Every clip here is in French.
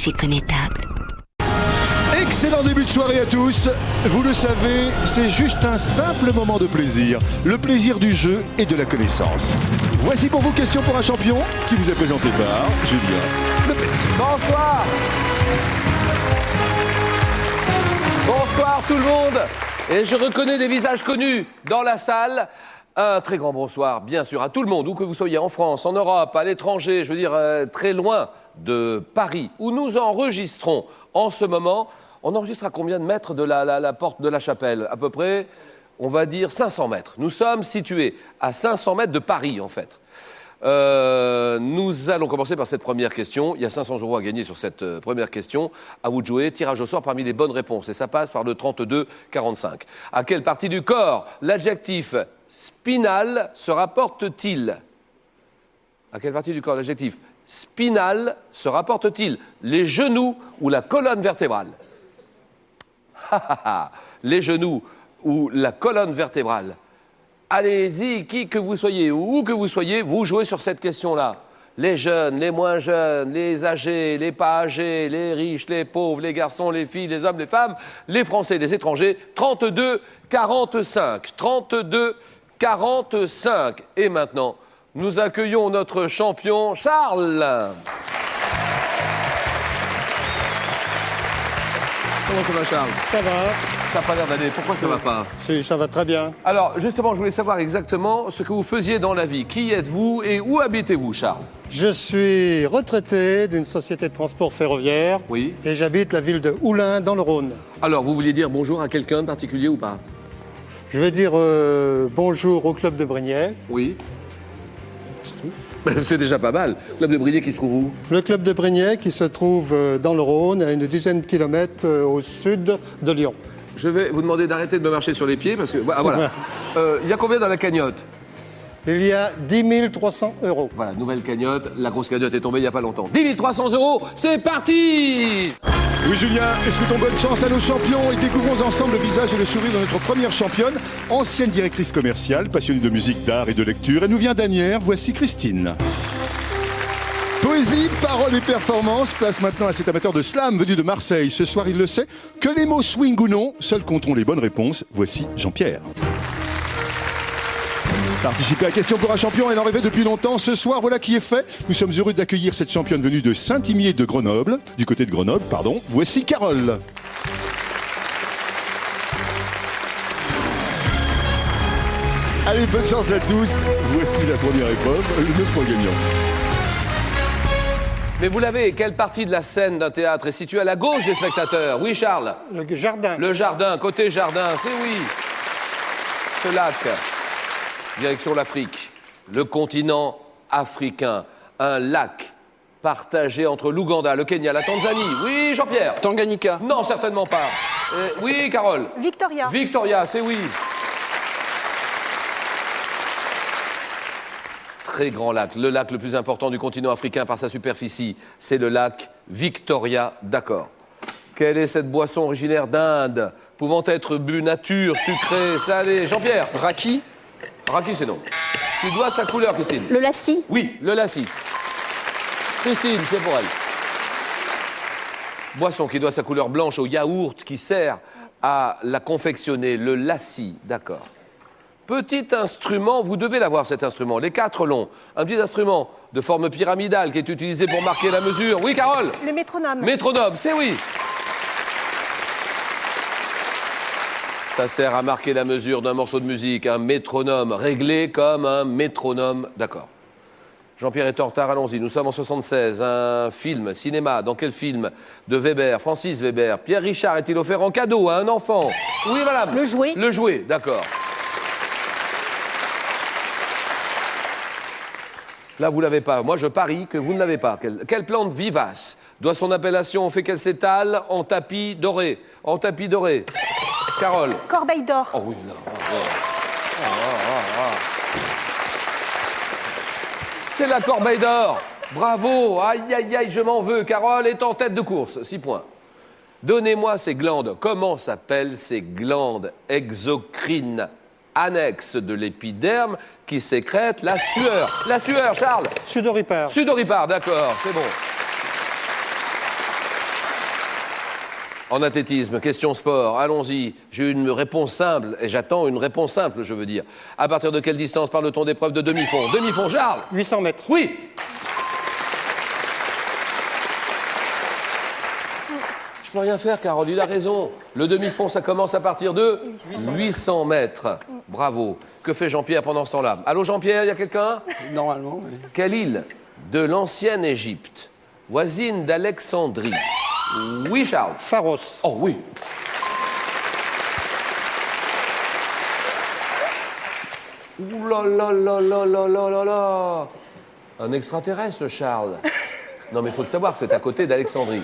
Magic Connétable. Excellent début de soirée à tous. Vous le savez, c'est juste un simple moment de plaisir. Le plaisir du jeu et de la connaissance. Voici pour vous Question pour un champion qui vous est présenté par Julien Lepers. Bonsoir. Bonsoir tout le monde. Et je reconnais des visages connus dans la salle. Un très grand bonsoir, bien sûr, à tout le monde, où que vous soyez, en France, en Europe, à l'étranger, je veux dire très loin de Paris, où nous enregistrons en ce moment. On enregistre à combien de mètres de la porte de la chapelle? À peu près, on va dire 500 mètres. Nous sommes situés à 500 mètres de Paris, en fait. Nous allons commencer par cette première question. Il y a 500 € à gagner sur cette première question. À vous de jouer. Tirage au sort parmi les bonnes réponses. Et ça passe par le 32-45. À quelle partie du corps l'adjectif spinal se rapporte-t-il? À quelle partie du corps l'adjectif spinal se rapporte-t-il? Les genoux ou la colonne vertébrale? Les genoux ou la colonne vertébrale? Allez-y, qui que vous soyez, où que vous soyez, vous jouez sur cette question-là. Les jeunes, les moins jeunes, les âgés, les pas âgés, les riches, les pauvres, les garçons, les filles, les hommes, les femmes, les Français, les étrangers. 32-45. 32-45. Et maintenant, nous accueillons notre champion, Charles. Comment ça va, Charles? Ça va. Ça n'a pas l'air d'aller. Pourquoi ça ne va pas? Si, ça va très bien. Alors, justement, je voulais savoir exactement ce que vous faisiez dans la vie. Qui êtes-vous et où habitez-vous, Charles? Je suis retraité d'une société de transport ferroviaire. Oui. Et j'habite la ville de Oulin, dans le Rhône. Alors, vous vouliez dire bonjour à quelqu'un de particulier ou pas? Je vais dire bonjour au club de Brignais. Oui. C'est déjà pas mal. Club de Brignais qui se trouve où? Le club de Brignais qui se trouve dans le Rhône, à une dizaine de kilomètres au sud de Lyon. Je vais vous demander d'arrêter de me marcher sur les pieds parce que... Ah, voilà. Il y a combien dans la cagnotte? Il y a 10 300 €. Voilà, nouvelle cagnotte. La grosse cagnotte est tombée il n'y a pas longtemps. 10 300 €, c'est parti! Oui Julien, est-ce que ton bonne chance à nos champions et découvrons ensemble le visage et le sourire de notre première championne, ancienne directrice commerciale, passionnée de musique, d'art et de lecture. Elle nous vient d'Anières, voici Christine. Poésie, paroles et performances, place maintenant à cet amateur de slam venu de Marseille. Ce soir, il le sait, que les mots swing ou non, seuls compteront les bonnes réponses. Voici Jean-Pierre. Participer à Question pour un champion, elle en rêvait depuis longtemps. Ce soir, voilà qui est fait. Nous sommes heureux d'accueillir cette championne venue de Saint-Imier de Grenoble. Du côté de Grenoble, pardon. Voici Carole. Allez, bonne chance à tous. Voici la première épreuve, le 9 points gagnant. Mais vous l'avez, quelle partie de la scène d'un théâtre est située à la gauche des spectateurs? Oui, Charles? Le jardin. Le jardin, côté jardin, c'est oui. Ce lac, direction l'Afrique, le continent africain, un lac partagé entre l'Ouganda, le Kenya, la Tanzanie. Oui, Jean-Pierre? Tanganyika. Non, certainement pas. Oui, Carole? Victoria. Victoria, c'est oui. Très grand lac, le lac le plus important du continent africain par sa superficie, c'est le lac Victoria, d'accord. Quelle est cette boisson originaire d'Inde, pouvant être bu nature, sucrée, salée? Jean-Pierre? Raki. Raki, c'est non. Qui doit sa couleur, Christine? Le lassi. Oui, le lassi. Christine, c'est pour elle. Boisson qui doit sa couleur blanche au yaourt qui sert à la confectionner, le lassi, d'accord. Petit instrument, vous devez l'avoir cet instrument, les 4 longs. Un petit instrument de forme pyramidale qui est utilisé pour marquer la mesure. Oui, Carole? Le métronome. Métronome, c'est oui. Ça sert à marquer la mesure d'un morceau de musique, un métronome, réglé comme un métronome, d'accord. Jean-Pierre est en retard, allons-y. Nous sommes en 76, un film, cinéma. Dans quel film de Weber, Francis Weber, Pierre Richard est-il offert en cadeau à un enfant? Oui, madame. Le jouet. Le jouet, d'accord. Là, vous ne l'avez pas. Moi, je parie que vous ne l'avez pas. Quelle plante vivace doit son appellation au fait qu'elle s'étale en tapis doré? En tapis doré. Carole? Corbeille d'or. Oh oui, non. C'est la corbeille d'or. Bravo. Aïe, aïe, aïe, je m'en veux. Carole est en tête de course. 6 points. Donnez-moi ces glandes. Comment s'appellent ces glandes exocrines annexes de l'épiderme qui sécrètent la sueur? La sueur, Charles? Sudoripare. Sudoripare, d'accord, c'est bon. En athlétisme, question sport, allons-y. J'ai une réponse simple, et j'attends une réponse simple, je veux dire. À partir de quelle distance parle-t-on d'épreuve de demi-fond? Demi-fond, Charles? 800 mètres. Oui. Je peux rien faire, Carole, il a raison. Le demi-fond, ça commence à partir de 800 mètres. Bravo. Que fait Jean-Pierre pendant ce temps-là? Allô, Jean-Pierre, il y a quelqu'un? Normalement, oui. Quelle île de l'ancienne Égypte, voisine d'Alexandrie? Oui, Charles. Pharos. Oh oui. Ouh là là là là là là là là. Un extraterrestre, Charles. Non, mais il faut le savoir que c'est à côté d'Alexandrie.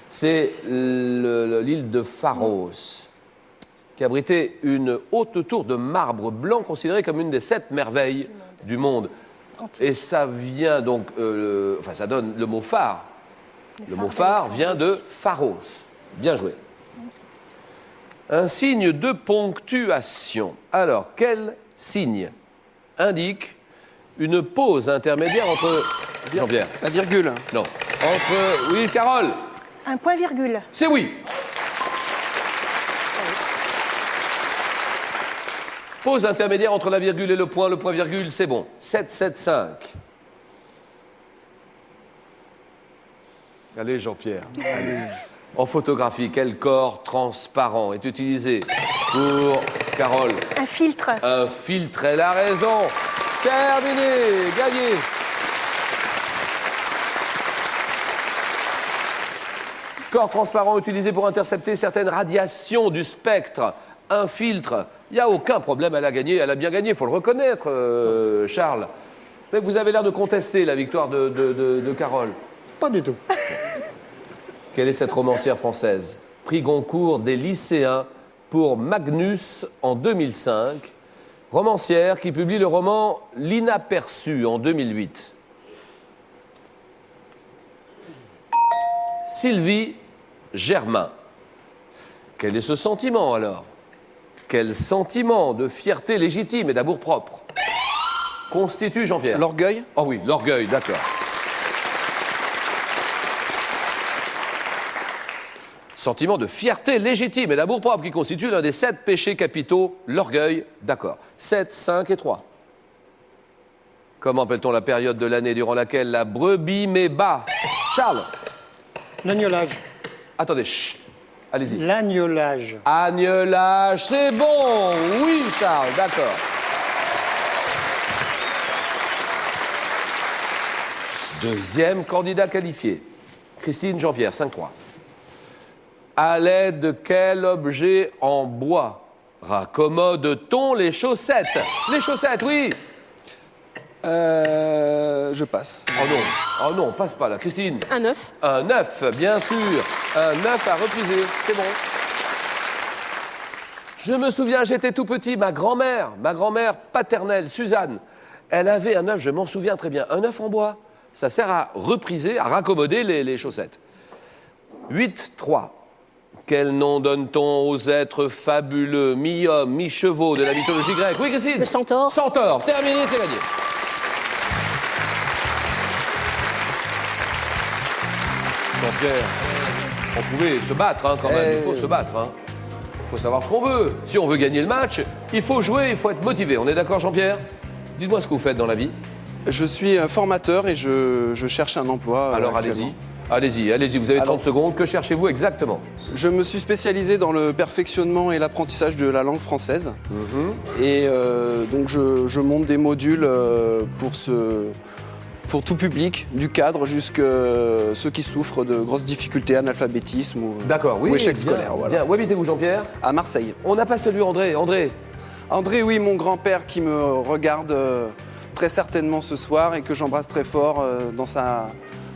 C'est l'île de Pharos, qui abritait une haute tour de marbre blanc considérée comme une des 7 merveilles du monde. Et ça vient donc, enfin ça donne le mot phare. Le mot phare vient de Pharos. Bien joué. Un signe de ponctuation. Alors, quel signe indique une pause intermédiaire entre... Jean-Pierre. La virgule. Non. Entre... Oui, Carole. Un point-virgule. C'est oui. Pause intermédiaire entre la virgule et le point-virgule, c'est bon. 7, 7, 5. Allez, Jean-Pierre. Allez. En photographie, quel corps transparent est utilisé pour Carole? Un filtre. Un filtre, elle a raison. Terminé, gagné. Corps transparent utilisé pour intercepter certaines radiations du spectre. Un filtre. Il n'y a aucun problème, elle a gagné, elle a bien gagné, il faut le reconnaître, Charles. Mais vous avez l'air de contester la victoire de Carole. Pas du tout. Quelle est cette romancière française? Prix Goncourt des lycéens pour Magnus en 2005. Romancière qui publie le roman L'Inaperçu en 2008. Sylvie Germain. Quel est ce sentiment alors? Quel sentiment de fierté légitime et d'amour-propre constitue, Jean-Pierre? L'orgueil. Oh oui, l'orgueil, d'accord. Sentiment de fierté légitime et d'amour-propre qui constitue l'un des 7 péchés capitaux, l'orgueil, d'accord. 7, 5 et 3. Comment appelle-t-on la période de l'année durant laquelle la brebis met bas? Charles. L'agnelage. Attendez, chut. Allez-y. L'agnelage. Agnelage, c'est bon. Oui, Charles, d'accord. Deuxième candidat qualifié. Christine Jean-Pierre, 5-3. À l'aide de quel objet en bois raccommode-t-on les chaussettes? Les chaussettes, oui. Je passe. Oh non, passe pas là. Christine. Un œuf. Un œuf, bien sûr. Un œuf à repriser, c'est bon. Je me souviens, j'étais tout petit, ma grand-mère paternelle, Suzanne, elle avait un œuf, je m'en souviens très bien, un œuf en bois. Ça sert à repriser, à raccommoder les chaussettes. 8-3. Quel nom donne-t-on aux êtres fabuleux, mi-hommes, mi-chevaux de la mythologie grecque? Oui, Christine? Le centaure. Centaure, terminé, c'est gagné. Jean-Pierre, on pouvait se battre quand même, il faut se battre. Il faut savoir ce qu'on veut. Si on veut gagner le match, il faut jouer, il faut être motivé. On est d'accord, Jean-Pierre? Dites-moi ce que vous faites dans la vie. Je suis formateur et je cherche un emploi. Alors actuellement. allez-y, vous avez 30 secondes. Que cherchez-vous exactement? Je me suis spécialisé dans le perfectionnement et l'apprentissage de la langue française. Et donc je monte des modules pour tout public, du cadre jusqu'à ceux qui souffrent de grosses difficultés, analphabétisme ou échec scolaire. Voilà. Bien. Où habitez-vous, Jean-Pierre? À Marseille. On n'a pas salué André. André, oui, mon grand-père qui me regarde très certainement ce soir et que j'embrasse très fort dans sa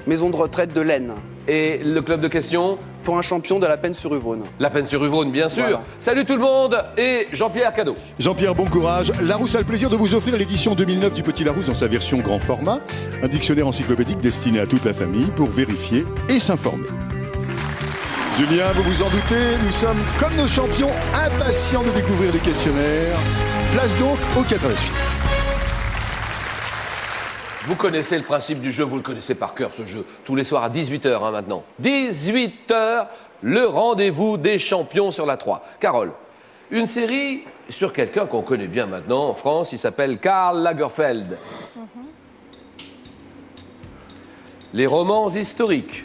maison de retraite de l'Aisne. Et le club de questions? Pour un champion de la Peine-sur-Yvonne. La Peine-sur-Yvonne, bien sûr. Voilà. Salut tout le monde et Jean-Pierre, cadeau. Jean-Pierre, bon courage. Larousse a le plaisir de vous offrir l'édition 2009 du Petit Larousse dans sa version grand format. Un dictionnaire encyclopédique destiné à toute la famille pour vérifier et s'informer. Julien, vous vous en doutez, nous sommes comme nos champions impatients de découvrir les questionnaires. Place donc au 4 à la suite. Vous connaissez le principe du jeu, vous le connaissez par cœur ce jeu. Tous les soirs à 18h maintenant. 18h, le rendez-vous des champions sur la 3. Carole, une série sur quelqu'un qu'on connaît bien maintenant en France, il s'appelle Karl Lagerfeld. Les romans historiques,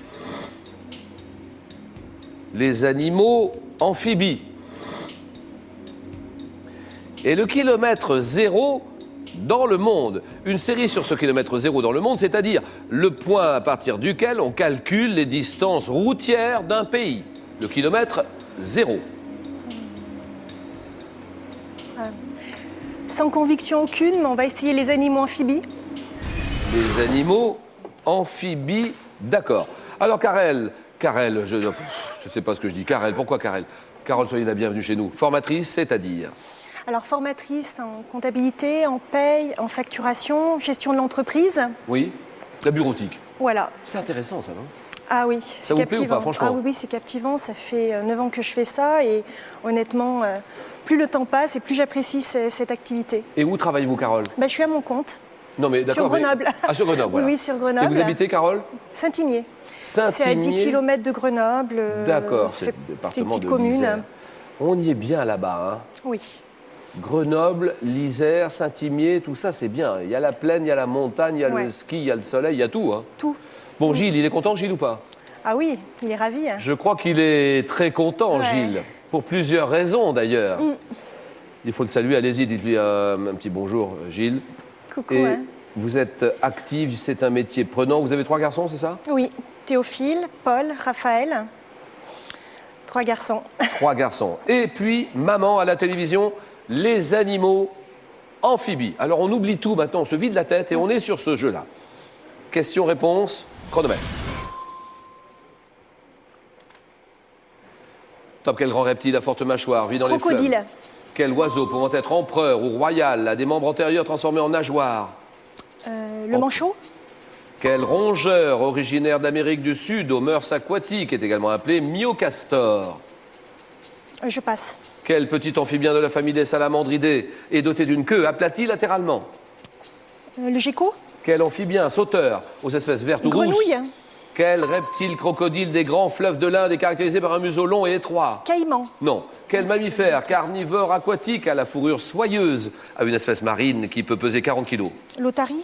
les animaux amphibies et le kilomètre zéro dans le monde. Une série sur ce kilomètre zéro dans le monde, c'est-à-dire le point à partir duquel on calcule les distances routières d'un pays. Le kilomètre zéro. Sans conviction aucune, mais on va essayer les animaux amphibies. Les animaux amphibies, d'accord. Alors Karel, je ne sais pas ce que je dis. Karel, pourquoi Karel? Carole, soyez la bienvenue chez nous. Formatrice, c'est-à-dire? Alors, formatrice en comptabilité, en paye, en facturation, gestion de l'entreprise. Oui, la bureautique. Voilà. C'est intéressant ça, non? Ah oui, c'est vous plaît captivant. ou pas, franchement? Ah oui, c'est captivant. Ça fait 9 ans que je fais ça et honnêtement, plus le temps passe et plus j'apprécie cette activité. Et où travaillez-vous, Carole? Je suis à mon compte. Non, mais d'accord. Sur Grenoble. Ah, sur Grenoble, voilà. Oui, sur Grenoble. Et vous habitez, Carole? Saint-Imier. Saint-Imier. C'est à 10 km de Grenoble. D'accord, ça c'est fait le département une de petite commune. l'Isère. On y est bien là-bas, hein? Oui. Grenoble, l'Isère, Saint-Imier, tout ça, c'est bien. Il y a la plaine, il y a la montagne, il y a le ski, il y a le soleil, il y a tout, hein? Tout. Bon, Gilles, il est content, Gilles, ou pas? Ah oui, il est ravi. Je crois qu'il est très content, Ouais. Gilles. Pour plusieurs raisons, d'ailleurs. Il faut le saluer. Allez-y, dites-lui un petit bonjour, Gilles. Coucou. Et hein. vous êtes active, c'est un métier prenant. Vous avez 3 garçons, c'est ça? Oui, Théophile, Paul, Raphaël. 3 garçons. 3 garçons. Et puis, maman à la télévision, les animaux amphibies. Alors, on oublie tout maintenant, on se vide la tête et on est sur ce jeu-là. Question-réponse, chronomètre. Top, quel grand reptile à forte mâchoire vit dans les Crocodile. fleuves? Quel oiseau pouvant être empereur ou royal a des membres antérieurs transformés en nageoires? Le manchot. Quel rongeur originaire d'Amérique du Sud aux mœurs aquatiques est également appelé myocastor? Je passe. Quel petit amphibien de la famille des salamandridés est doté d'une queue aplatie latéralement? Le gecko. Quel amphibien sauteur aux espèces vertes ou rousses? Grenouille. Quel reptile crocodile des grands fleuves de l'Inde est caractérisé par un museau long et étroit? Caïman. Non. Quel mammifère carnivore aquatique à la fourrure soyeuse a une espèce marine qui peut peser 40 kg? L'otarie.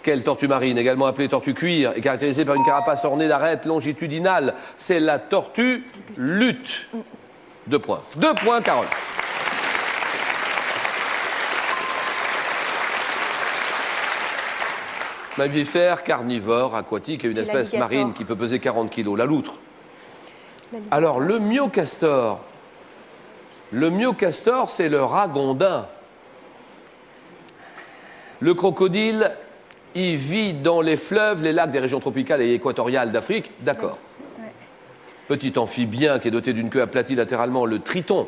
Quelle tortue marine, également appelée tortue cuir, est caractérisée par une carapace ornée d'arêtes longitudinales? C'est la tortue lutte. 2 points. 2 points, Carole. Mammifère carnivore aquatique et une C'est espèce l'alligator. marine qui peut peser 40 kg, la loutre. L'alligator. Alors, le myocastor. Le myocastor, c'est le ragondin. Le crocodile, il vit dans les fleuves, les lacs des régions tropicales et équatoriales d'Afrique. D'accord. Ouais. Petit amphibien qui est doté d'une queue aplatie latéralement, le triton.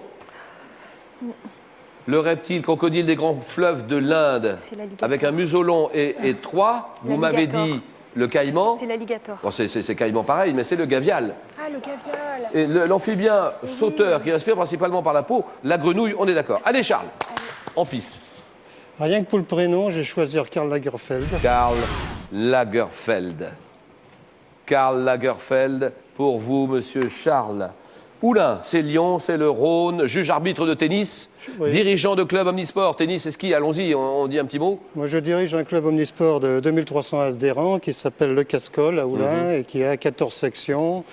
Le reptile crocodile des grands fleuves de l'Inde, C'est l'alligator. avec un museau long et étroit. Vous m'avez L'alligator. dit le caïman. C'est l'alligator. Bon, c'est caïman pareil, mais c'est le gavial. Ah, le gavial. Et l'amphibien sauteur qui respire principalement par la peau, la grenouille, on est d'accord. Allez Charles, en piste. Rien que pour le prénom, je vais choisir Karl Lagerfeld. Karl Lagerfeld. Karl Lagerfeld, pour vous, monsieur Charles. Oulin, c'est Lyon, c'est le Rhône, juge arbitre de tennis, Oui. dirigeant de club omnisport, tennis et ski. Allons-y, on dit un petit mot. Moi, je dirige un club omnisport de 2300 adhérents qui s'appelle le Cascol à Oulin et qui a 14 sections,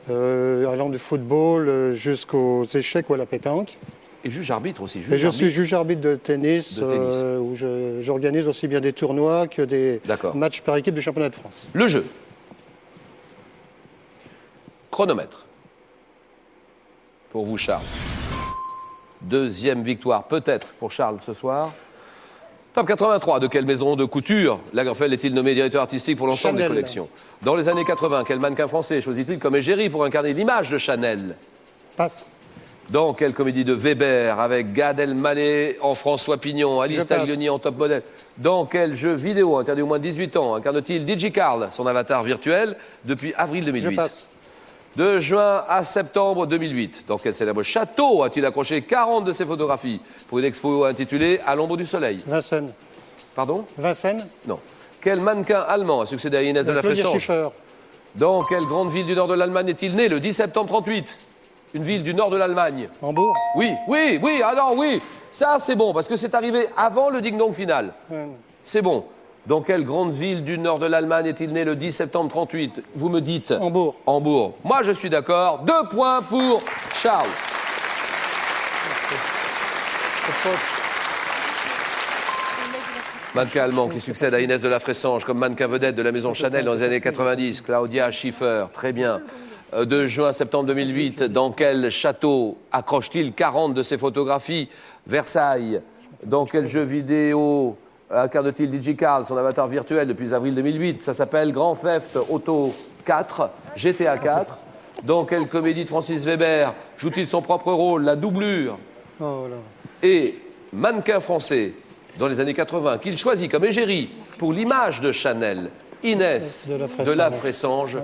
allant du football jusqu'aux échecs ou à la pétanque. Et juge arbitre aussi. Et je suis juge arbitre de tennis, De tennis. où j'organise aussi bien des tournois que des D'accord. matchs par équipe du championnat de France. Le jeu. Chronomètre. Pour vous, Charles. 2e victoire, peut-être, pour Charles ce soir. Top 83, de quelle maison de couture Lagerfeld est-il nommé directeur artistique pour l'ensemble des Chanel. collections? Dans les années 80, quel mannequin français choisit-il comme égérie pour incarner l'image de Chanel? Passe. Dans quelle comédie de Weber, avec Gad Elmaleh en François Pignon, Alice Je passe. Taglioni en top modèle? Dans quel jeu vidéo interdit au moins de 18 ans incarne-t-il DigiCarl, son avatar virtuel, depuis avril 2008? Je passe. De juin à septembre 2008, dans quel célèbre château a-t-il accroché 40 de ses photographies pour une expo intitulée À l'ombre du soleil? Vincennes. Pardon? Vincennes. Non. Quel mannequin allemand a succédé à Inès de la Claudia Fressange Schiffer. Dans quelle grande ville du nord de l'Allemagne est-il né le 10 septembre 38? Une ville du nord de l'Allemagne. Hambourg. Oui, oui, oui, alors oui. Ça, c'est bon, parce que c'est arrivé avant le ding-dong final. C'est bon. Dans quelle grande ville du nord de l'Allemagne est-il né le 10 septembre 38? Vous me dites... Hambourg. Hambourg. Moi, je suis d'accord. 2 points pour Charles. Mannequin allemand qui succède à Inès de la Fressange comme mannequin vedette de la maison Chanel dans les années 90. Claudia Schiffer, très bien. 2 juin septembre 2008, dans quel château accroche-t-il 40 de ses photographies? Versailles. Dans quel jeu vidéo incarne-t-il DigiCarl, son avatar virtuel depuis avril 2008? Ça s'appelle Grand Theft Auto 4, GTA 4. Dans quelle comédie de Francis Weber joue-t-il son propre rôle, la doublure? Oh là. Et mannequin français dans les années 80 qu'il choisit comme égérie pour l'image de Chanel, Inès de la Fressange,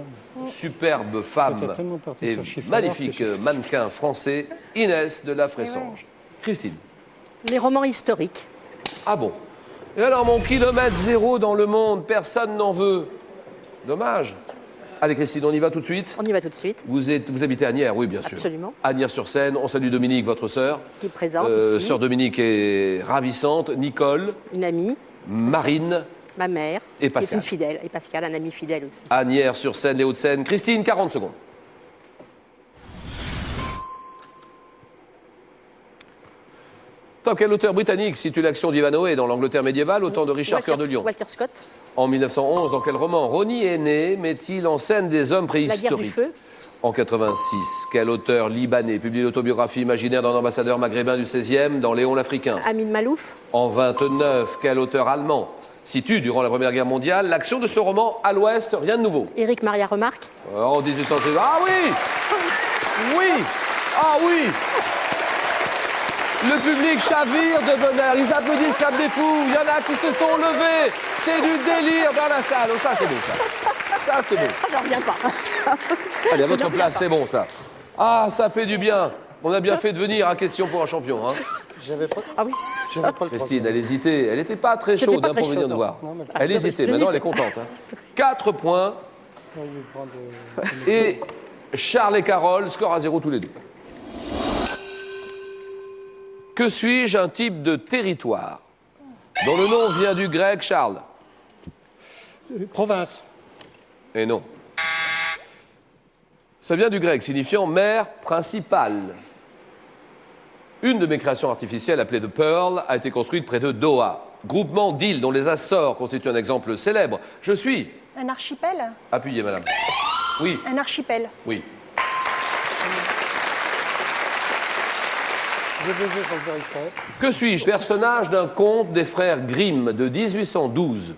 superbe femme et magnifique mannequin français, Inès de la Fressange. Christine. Les romans historiques. Ah bon? Et alors mon kilomètre zéro dans le monde, personne n'en veut. Dommage. Allez Christine, on y va tout de suite? On y va tout de suite. Vous habitez à Agnières, oui bien sûr. Absolument. Agnières-sur-Seine, on salue Dominique, votre sœur. Qui présente ici. Sœur Dominique est ravissante. Nicole. Une amie. Marine. Ma mère. Et Pascal. Qui est une fidèle. Et Pascal, un ami fidèle aussi. Agnières-sur-Seine, les Hauts-de-Seine. Christine, 40 secondes. Quel auteur britannique situe l'action d'Ivanhoe dans l'Angleterre médiévale au temps de Richard Cœur de Lion? Walter Scott. En 1911, dans quel roman Ronnie Aîné met-il en scène des hommes préhistoriques? La guerre du feu. En 86, quel auteur libanais publie l'autobiographie imaginaire d'un ambassadeur maghrébin du 16e dans Léon l'Africain? Amin Malouf. En 29, quel auteur allemand situe durant la Première Guerre mondiale l'action de ce roman à l'Ouest? Rien de nouveau. Éric Maria Remarque. En 1800. Ah oui! Oui! Ah oui! Le public chavire de bonheur, ils applaudissent comme des fous, il y en a qui se sont levés, c'est du délire dans la salle. Oh, ça c'est bon ça. Ça c'est bon. J'en reviens pas. Allez, à votre place, c'est bon ça. Ah, ça fait du bien. On a bien fait de venir à Question pour un champion. Hein. J'avais pas. Ah oui. J'avais pas le Christine, elle hésitait. Elle n'était pas très chaude pour venir nous voir. Non, mais- Elle hésitait, maintenant elle est contente. Hein. 4 points. Et Charles et Carole, score à 0 tous les deux. Que suis-je, un type de territoire dont le nom vient du grec, Charles? Province. Et non. Ça vient du grec, signifiant mer principale. Une de mes créations artificielles, appelée The Pearl, a été construite près de Doha. Groupement d'îles dont les Açores constituent un exemple célèbre. Je suis... Un archipel? Appuyez, madame. Oui, Un archipel. oui. Je vais sans le faire exprès. Que suis-je? Personnage d'un conte des frères Grimm de 1812.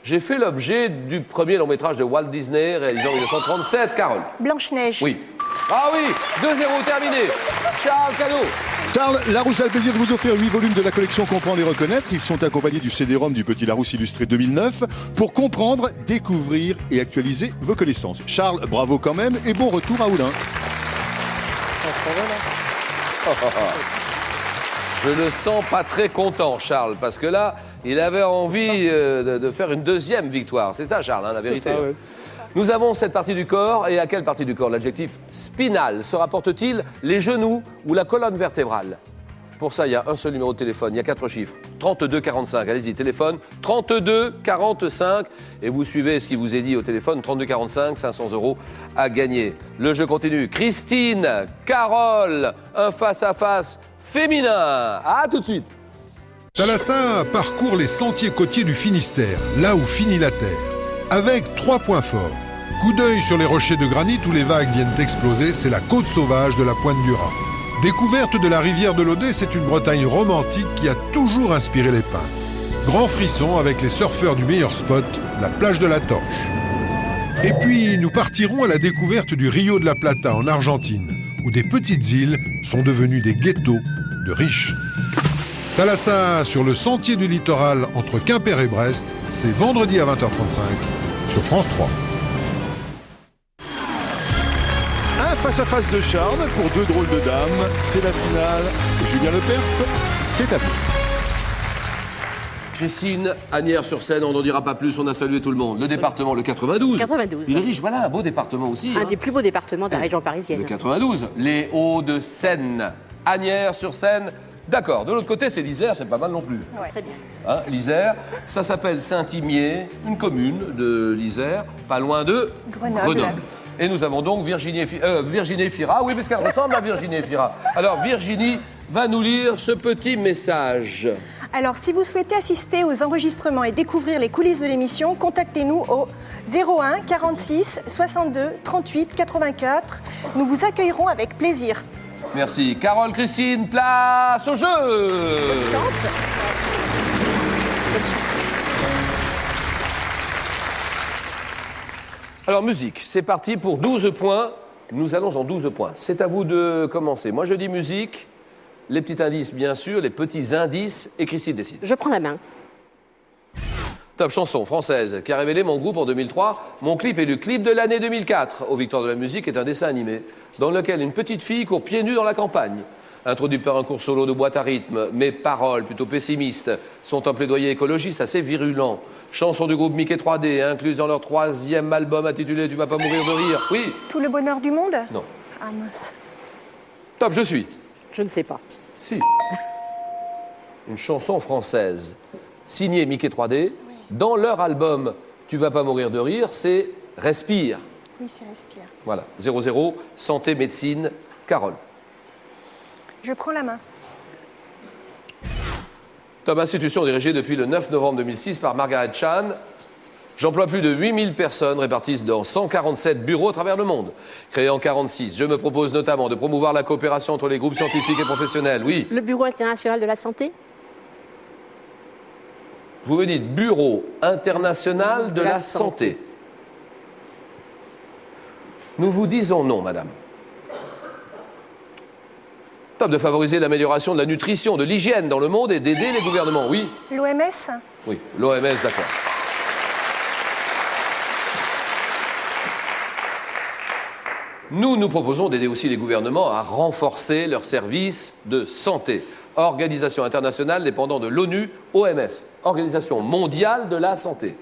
J'ai fait l'objet du premier long-métrage de Walt Disney, réalisé en 1937. Carole. Blanche-Neige. Oui. Ah oui, 2-0, terminé. Charles, cadeau. Charles, Larousse a le plaisir de vous offrir 8 volumes de la collection Comprendre et Reconnaître. Ils sont accompagnés du CD-ROM du Petit Larousse illustré 2009 pour comprendre, découvrir et actualiser vos connaissances. Charles, bravo quand même et bon retour à Oulin. Je le sens pas très content, Charles, parce que là, il avait envie de faire une deuxième victoire. C'est ça, Charles, hein, la vérité. ça, ouais. Nous avons cette partie du corps, et à quelle partie du corps l'adjectif spinal se rapporte-t-il? Les genoux ou la colonne vertébrale? Pour ça, il y a un seul numéro de téléphone, il y a 4 chiffres. 32 45, allez-y, téléphone, 32 45, et vous suivez ce qui vous est dit au téléphone, 32 45, 500 € à gagner. Le jeu continue. Christine, Carole, un face-à-face féminin. À tout de suite. Thalassa parcourt les sentiers côtiers du Finistère, là où finit la terre, avec 3 points forts. Coup d'œil sur les rochers de granit où les vagues viennent d'exploser, c'est la côte sauvage de la Pointe du Raz. Découverte de la rivière de l'Audet, c'est une Bretagne romantique qui a toujours inspiré les peintres. Grand frisson avec les surfeurs du meilleur spot, la plage de la Torche. Et puis, nous partirons à la découverte du Rio de la Plata en Argentine, où des petites îles sont devenues des ghettos de riches. Thalassa sur le sentier du littoral entre Quimper et Brest, c'est vendredi à 20h35 sur France 3. Un face-à-face de Charles pour 2 drôles de dames. C'est la finale. Julien Lepers, c'est à vous. Christine, Asnières-sur-Seine, on n'en dira pas plus, on a salué tout le monde. Le département, le 92. 92. Il est riche, voilà, un beau département aussi. Un hein. des plus beaux départements de la région parisienne. Le 92. Les Hauts-de-Seine. Asnières-sur-Seine. D'accord. De l'autre côté, c'est l'Isère, c'est pas mal non plus. Très bien. Hein, l'Isère, ça s'appelle Saint-Imier, une commune de l'Isère, pas loin de Grenoble. Et nous avons donc Virginie Fira. Oui, parce qu'elle ressemble à Virginie Fira. Alors, Virginie va nous lire ce petit message. Alors, si vous souhaitez assister aux enregistrements et découvrir les coulisses de l'émission, contactez-nous au 01 46 62 38 84. Nous vous accueillerons avec plaisir. Merci. Carole, Christine, place au jeu. Bonne chance. Alors, musique, c'est parti pour 12 points. Nous allons en 12 points. C'est à vous de commencer. Moi, je dis musique, les petits indices, bien sûr, les petits indices, et Christine décide. Je prends la main. Top chanson française qui a révélé mon groupe en 2003. Mon clip est le clip de l'année 2004. Aux Victoires de la musique est un dessin animé dans lequel une petite fille court pieds nus dans la campagne. Introduit par un cours solo de boîte à rythme, mes paroles, plutôt pessimistes, sont un plaidoyer écologiste assez virulent. Chanson du groupe Mickey 3D, incluse dans leur 3e album intitulé Tu vas pas mourir de rire. Oui. Tout le bonheur du monde? Non. Ah mince. Top, je suis. Je ne sais pas. Si. Une chanson française signée Mickey 3D. Dans leur album Tu vas pas mourir de rire, c'est Respire. Oui, c'est Respire. Voilà, 0-0, santé, médecine, Carole. Je prends la main. Top institution dirigée depuis le 9 novembre 2006 par Margaret Chan. J'emploie plus de 8000 personnes réparties dans 147 bureaux à travers le monde. Créé en 1946, je me propose notamment de promouvoir la coopération entre les groupes scientifiques et professionnels. Oui. Le Bureau international de la santé? Vous me dites Bureau international de la santé. Nous vous disons non, madame. Top de favoriser l'amélioration de la nutrition, de l'hygiène dans le monde et d'aider les gouvernements. Oui. L'OMS? Oui, l'OMS, d'accord. Nous proposons d'aider aussi les gouvernements à renforcer leurs services de santé. Organisation internationale dépendant de l'ONU, OMS, Organisation mondiale de la santé.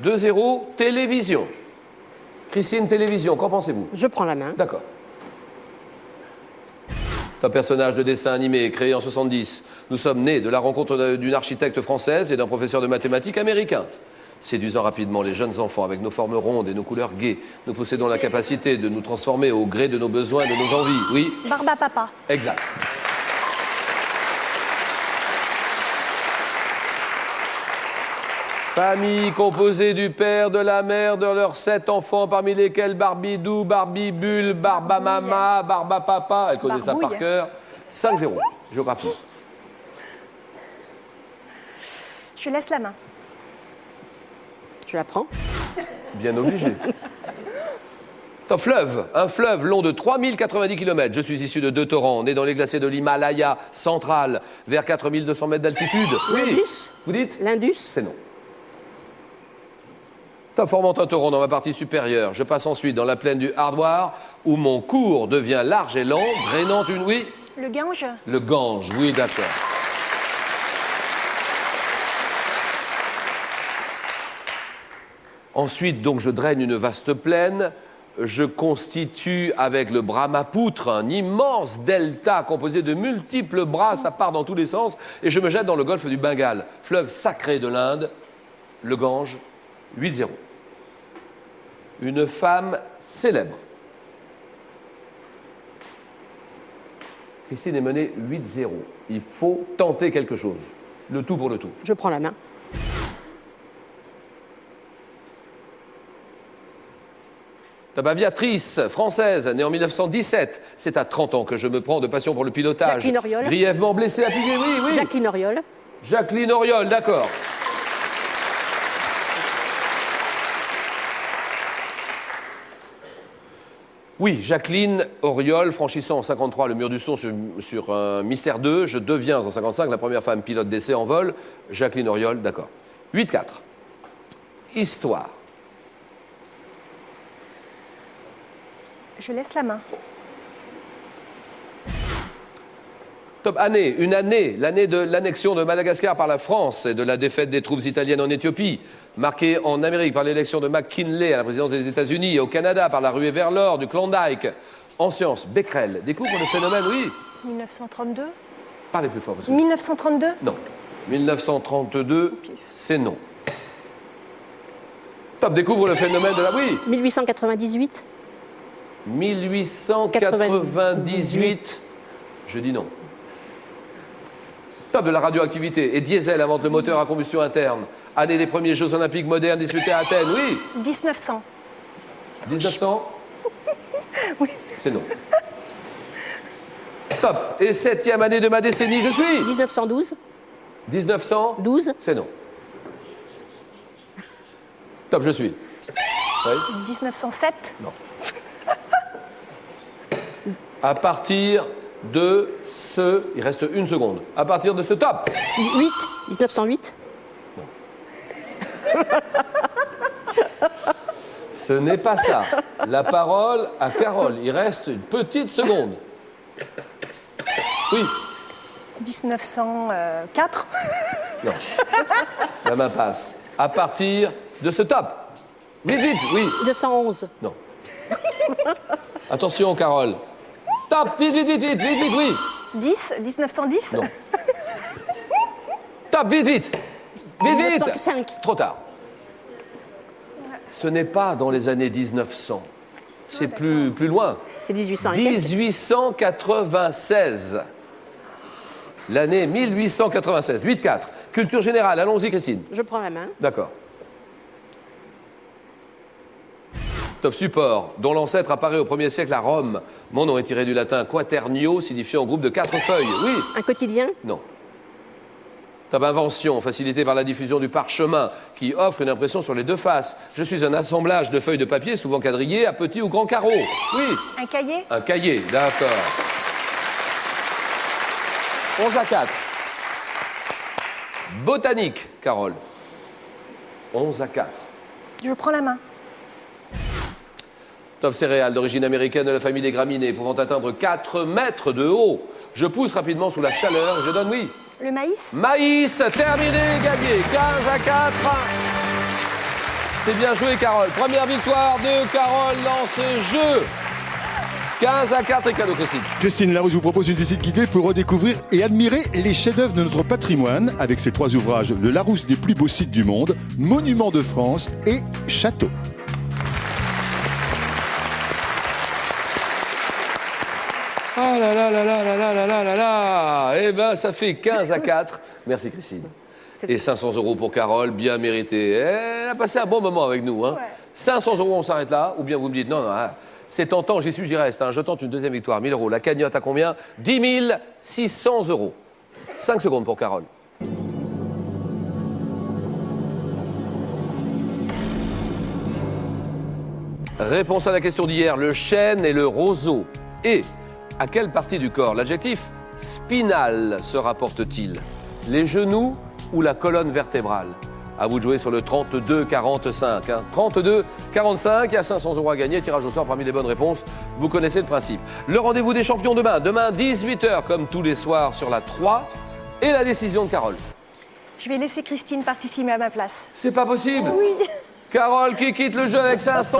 2-0, télévision. Christine, télévision, qu'en pensez-vous? Je prends la main. D'accord. Un personnage de dessin animé créé en 1970. Nous sommes nés de la rencontre d'une architecte française et d'un professeur de mathématiques américain. Séduisant rapidement les jeunes enfants avec nos formes rondes et nos couleurs gaies, nous possédons la capacité de nous transformer au gré de nos besoins et de nos envies. Oui. Barbapapa. Exact. Famille composée du père, de la mère, de leurs 7 enfants, parmi lesquels Barbidou, Barbibule, Barbamama, Barbapapa. Elle connaît ça Barbouille. par cœur. 5-0. Géographie. Je laisse la main. Je la prends. Bien obligé. Un fleuve, long de 3090 km. Je suis issu de 2 torrents, né dans les glaciers de l'Himalaya central, vers 4200 mètres d'altitude. Oui. L'Indus? Vous dites? L'Indus? C'est non. Formant un torrent dans ma partie supérieure, je passe ensuite dans la plaine du Hardwar, où mon cours devient large et lent, drainant une... Oui? Le Gange? Le Gange, oui, d'accord. Ensuite, donc, je draine une vaste plaine. Je constitue avec le Brahmapoutre un immense delta composé de multiples bras, ça part dans tous les sens, et je me jette dans le golfe du Bengale, fleuve sacré de l'Inde, le Gange, 8-0. Une femme célèbre. Christine est menée 8-0. Il faut tenter quelque chose. Le tout pour le tout. Je prends la main. Aviatrice française, née en 1917. C'est à 30 ans que je me prends de passion pour le pilotage. Jacqueline Auriol. Grièvement blessée à pied, oui, oui. Jacqueline Auriol. Jacqueline Auriol, d'accord. Oui, Jacqueline Auriol, franchissant en 53 le mur du son sur un Mystère 2, je deviens en 55 la première femme pilote d'essai en vol. Jacqueline Auriol, d'accord. 8-4. Histoire. Je laisse la main. Top année, l'année de l'annexion de Madagascar par la France et de la défaite des troupes italiennes en Éthiopie, marquée en Amérique par l'élection de McKinley à la présidence des États-Unis et au Canada par la ruée vers l'or du Klondike. En sciences, Becquerel découvre le phénomène, oui. 1932. Parlez plus fort. Parce que... 1932. Non. 1932, c'est non. Top découvre le phénomène de la... Oui. 1898. 1898, je dis non. Top de la radioactivité. Et Diesel invente le moteur à combustion interne. Année des premiers Jeux Olympiques modernes disputés à Athènes, oui. 1900. 1900 Oui. C'est non. Top. Et 7e année de ma décennie, je suis 1912. 1900 12. C'est non. Top, je suis. Oui. 1907. Non. À partir de ce... Il reste une seconde. À partir de ce top. 8. 1908. Ce n'est pas ça. La parole à Carole. Il reste une petite seconde. Oui. 1904. Non. La main passe. À partir de ce top. Vite, vite, oui. 1911. Non. Attention, Carole. Top, vite, vite, vite, vite, vite, vite, oui. 1910. Non. Top, vite, vite. Vite, vite. 1905. Trop tard. Ce n'est pas dans les années 1900. C'est plus loin. C'est 1800 et quelques. 1896. L'année 1896. 8-4. Culture générale. Allons-y, Christine. Je prends la main. D'accord. Top support, dont l'ancêtre apparaît au 1er siècle à Rome. Mon nom est tiré du latin quaternio, signifiant groupe de 4 feuilles. Oui. Un quotidien. Non. Top invention, facilitée par la diffusion du parchemin, qui offre une impression sur les deux faces. Je suis un assemblage de feuilles de papier, souvent quadrillées, à petits ou grands carreaux. Oui. Un cahier. Un cahier, d'accord. 11-4. Botanique, Carole. 11-4. Je prends la main. Top céréales d'origine américaine de la famille des graminées, pouvant atteindre 4 mètres de haut. Je pousse rapidement sous la chaleur et je donne oui. Le maïs. Maïs, terminé, gagné. 15-4. C'est bien joué, Carole. Première victoire de Carole dans ce jeu. 15-4 et cadeau, Christine. Christine Larousse vous propose une visite guidée pour redécouvrir et admirer les chefs-d'œuvre de notre patrimoine avec ses 3 ouvrages, le Larousse des plus beaux sites du monde, Monuments de France et Châteaux. Ah là là là là là là là là là là. Eh ben, ça fait 15-4. Merci, Christine. Et 500 € pour Carole, bien mérité. Elle a passé un bon moment avec nous. Hein. Ouais. 500 €, on s'arrête là. Ou bien vous me dites, non, non, hein, c'est tentant, j'y suis, j'y reste. Hein. Je tente une deuxième victoire, 1000 €. La cagnotte à combien? 10 600 €. 5 secondes pour Carole. Réponse à la question d'hier, le chêne et le roseau. Et à quelle partie du corps l'adjectif spinal se rapporte-t-il? Les genoux ou la colonne vertébrale? À vous de jouer sur le 32-45. Hein. 32-45, il y a 500 € à gagner. Tirage au sort parmi les bonnes réponses. Vous connaissez le principe. Le rendez-vous des champions demain. Demain, 18h, comme tous les soirs, sur la 3. Et la décision de Carole. Je vais laisser Christine participer à ma place. C'est pas possible. Oui. Carole qui quitte le jeu avec 500